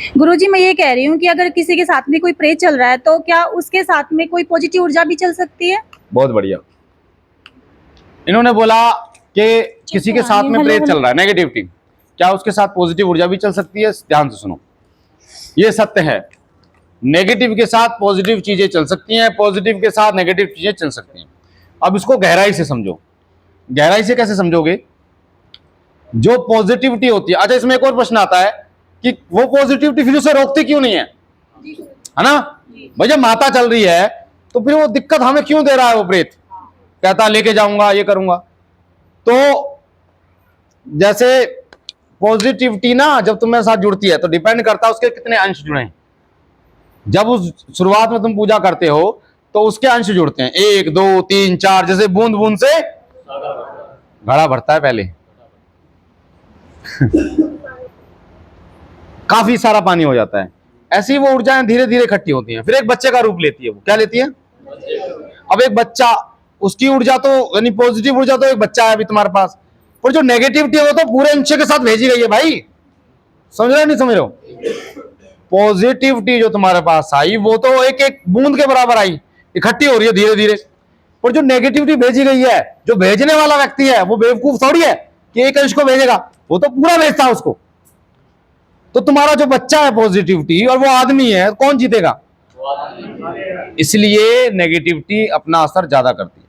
गुरुजी, मैं ये कह रही हूँ कि अगर किसी के साथ में कोई प्रेत चल रहा है तो क्या उसके साथ में कोई पॉजिटिव ऊर्जा भी चल सकती है? बहुत बढ़िया। इन्होंने बोला कि किसी के साथ में प्रेत चल रहा है, नेगेटिविटी, क्या उसके साथ पॉजिटिव ऊर्जा भी चल सकती है? ध्यान से सुनो, ये सत्य है। नेगेटिव के साथ पॉजिटिव चीजें चल सकती हैं, पॉजिटिव के साथ नेगेटिव चीजें चल सकती हैं। अब इसको गहराई से समझो। गहराई से कैसे समझोगे? जो पॉजिटिविटी होती है, अच्छा इसमें एक और प्रश्न आता है कि वो पॉजिटिविटी फिर उसे रोकती क्यों नहीं है ना? भाई जब माता चल रही है तो फिर वो दिक्कत हमें क्यों दे रहा है? वो प्रेत कहता लेके जाऊंगा, ये करूंगा। तो जैसे पॉजिटिविटी ना जब तुम्हारे साथ जुड़ती है तो डिपेंड करता है उसके कितने अंश जुड़े हैं। जब उस शुरुआत में तुम पूजा करते हो तो उसके अंश जुड़ते हैं, 1 2 3 4, जैसे बूंद बूंद से घड़ा भरता है पहले काफी सारा पानी हो जाता है। ऐसी ही वो ऊर्जाएं धीरे धीरे इकट्ठी होती हैं, फिर एक बच्चे का रूप लेती है। वो क्या लेती है? अब एक बच्चा, उसकी ऊर्जा तो यानी पॉजिटिव ऊर्जा तो एक बच्चा है अभी तुम्हारे पास, पर जो नेगेटिविटी है वो तो पूरे अंश के साथ भेजी गई है भाई। समझ रहे नहीं समझ रहे हो? पॉजिटिविटी जो तुम्हारे पास आई वो तो एक एक बूंद के बराबर आई, इकट्ठी हो रही है धीरे धीरे। पर जो नेगेटिविटी भेजी गई है, जो भेजने वाला व्यक्ति है वो बेवकूफ थोड़ी है कि एक अंश को भेजेगा, वो तो पूरा भेजता है उसको। तो तुम्हारा जो बच्चा है पॉजिटिविटी और वो आदमी है, कौन जीतेगा? इसलिए नेगेटिविटी अपना असर ज्यादा करती है।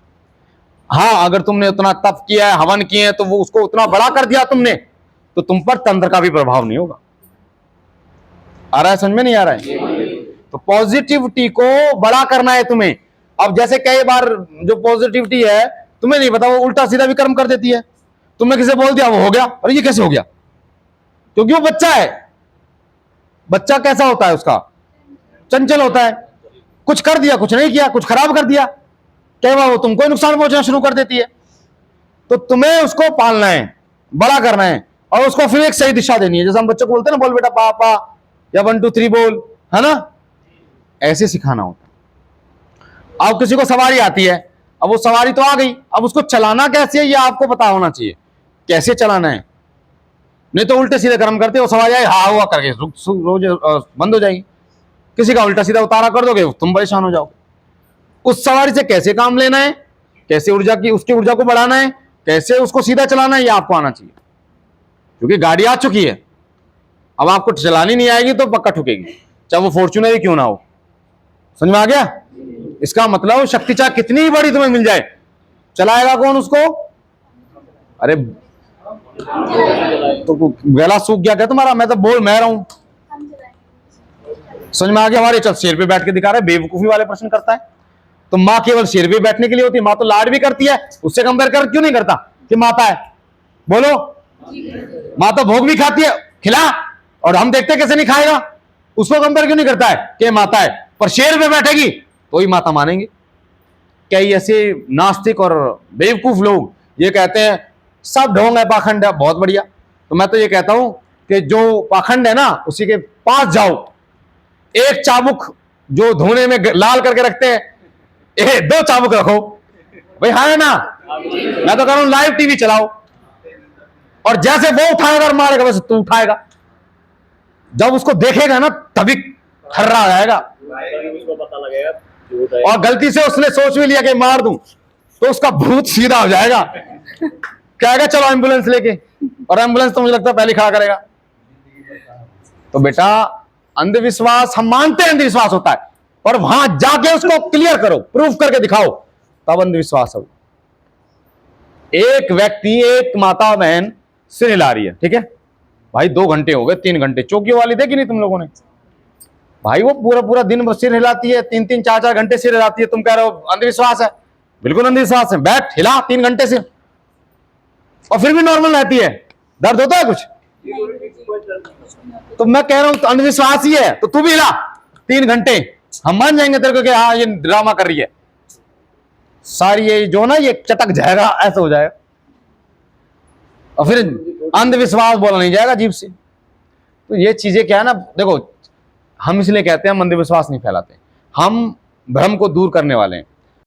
हाँ, अगर तुमने उतना तप किया है, हवन किए हैं, तो वो उसको उतना बड़ा कर दिया तुमने, तो तुम पर तंत्र का भी प्रभाव नहीं होगा। आ रहा है समझ में? नहीं आ रहा है? तो पॉजिटिविटी को बड़ा करना है तुम्हें। अब जैसे कई बार जो पॉजिटिविटी है तुम्हें नहीं पता, वो उल्टा सीधा भी कर्म कर देती है। तुमने किसे बोल दिया, वो हो गया, अरे ये कैसे हो गया? क्योंकि वो बच्चा है। बच्चा कैसा होता है? उसका चंचल होता है। कुछ कर दिया, कुछ नहीं किया, कुछ खराब कर दिया, कई बार वो तुमको नुकसान पहुंचना शुरू कर देती है। तो तुम्हें उसको पालना है, बड़ा करना है, और उसको फिर एक सही दिशा देनी है। जैसे हम बच्चों को बोलते हैं ना, बोल बेटा पापा, या 1 2 3 बोल, है ना? ऐसे सिखाना होता है। अब किसी को सवारी आती है, अब वो सवारी तो आ गई, अब उसको चलाना कैसे है ये आपको पता होना चाहिए, कैसे चलाना है। नहीं तो उल्टे सीधे कर्म करते हो, सवारी आई हाँ हुआ करके रोज बंद हो जाएगी। किसी का उल्टा सीधा उतारा कर दोगे, तुम परेशान हो जाओ। उस सवारी से कैसे काम लेना है, कैसे ऊर्जा की, उसकी ऊर्जा को बढ़ाना है, कैसे उसको सीधा चलाना है, ये आपको आना चाहिए। क्योंकि गाड़ी आ चुकी है, अब आपको चलानी नहीं आएगी तो पक्का ठुकेगी, चाहे वो फॉर्च्यूनर ही क्यों ना हो। समझ में आ गया? इसका मतलब शक्ति चाहे कितनी ही बड़ी तुम्हें मिल जाए, चलाएगा कौन उसको? अरे तो गला सूख गया क्या तुम्हारा? मैं तो बोल मैं रहा हूं। समझ में आ गया? हमारे चल शेर पे बैठ के दिखा रहे, बेवकूफी वाले प्रश्न करता है। तो माँ केवल शेर पे बैठने के लिए होती है? माँ तो लाड भी करती है, उससे कंपेयर कर क्यों नहीं करता कि माता है? बोलो, माँ तो भोग भी खाती है, खिला, और हम देखते कैसे नहीं खाएगा, उसको कंपेयर क्यों नहीं करता है कि माता है? पर शेर पे बैठेगी तो ही माता मानेंगे। कई ऐसे नास्तिक और बेवकूफ लोग ये कहते हैं सब ढोंग है, पाखंड है। बहुत बढ़िया। तो मैं तो ये कहता हूं कि जो पाखंड है ना उसी के पास जाओ, एक चाबुक जो धोने में लाल करके रखते हैं, 2 चाबुक रखो भाई, हाँ है ना? मैं तो कह रहा हूं लाइव टीवी चलाओ, और जैसे वो उठाएगा और मारेगा वैसे तू उठाएगा। जब उसको देखेगा ना तभी खर्रा आ जाएगा, उसको पता लगेगा। और गलती से उसने सोच भी लिया कि मार दूं तो उसका भूत सीधा हो जाएगा, कहेगा चलो एम्बुलेंस लेके, और एम्बुलेंस तो मुझे लगता है पहले खड़ा करेगा। तो बेटा अंधविश्वास हम मानते हैं अंधविश्वास होता है, और वहां जाके उसको क्लियर करो, प्रूफ करके दिखाओ, तब अंधविश्वास हो। एक व्यक्ति, एक माता बहन सिर हिला रही है, ठीक है भाई, 2 घंटे हो गए, 3 घंटे, चौकियों वाली देखी नहीं तुम लोगों ने? भाई वो पूरा पूरा दिन सिर हिलाती है, 3 4 4 घंटे सिर हिलाती है, तुम कह रहे हो अंधविश्वास है? बिल्कुल अंधविश्वास है। बैठ, हिला 3 घंटे से, और फिर भी नॉर्मल रहती है। दर्द होता है कुछ? तो मैं कह रहा हूं तो अंधविश्वास ही है, तो तू भी हिला 3 घंटे, हम मान जाएंगे तेरे को कि हाँ ये ड्रामा कर रही है। सारी ये जो ना ये चटक जाएगा, ऐसा हो जाएगा, और फिर अंधविश्वास बोला नहीं जाएगा जीभ से। तो ये चीजें क्या है ना, देखो हम इसलिए कहते हैं हम अंधविश्वास नहीं फैलाते, हम भ्रम को दूर करने वाले हैं।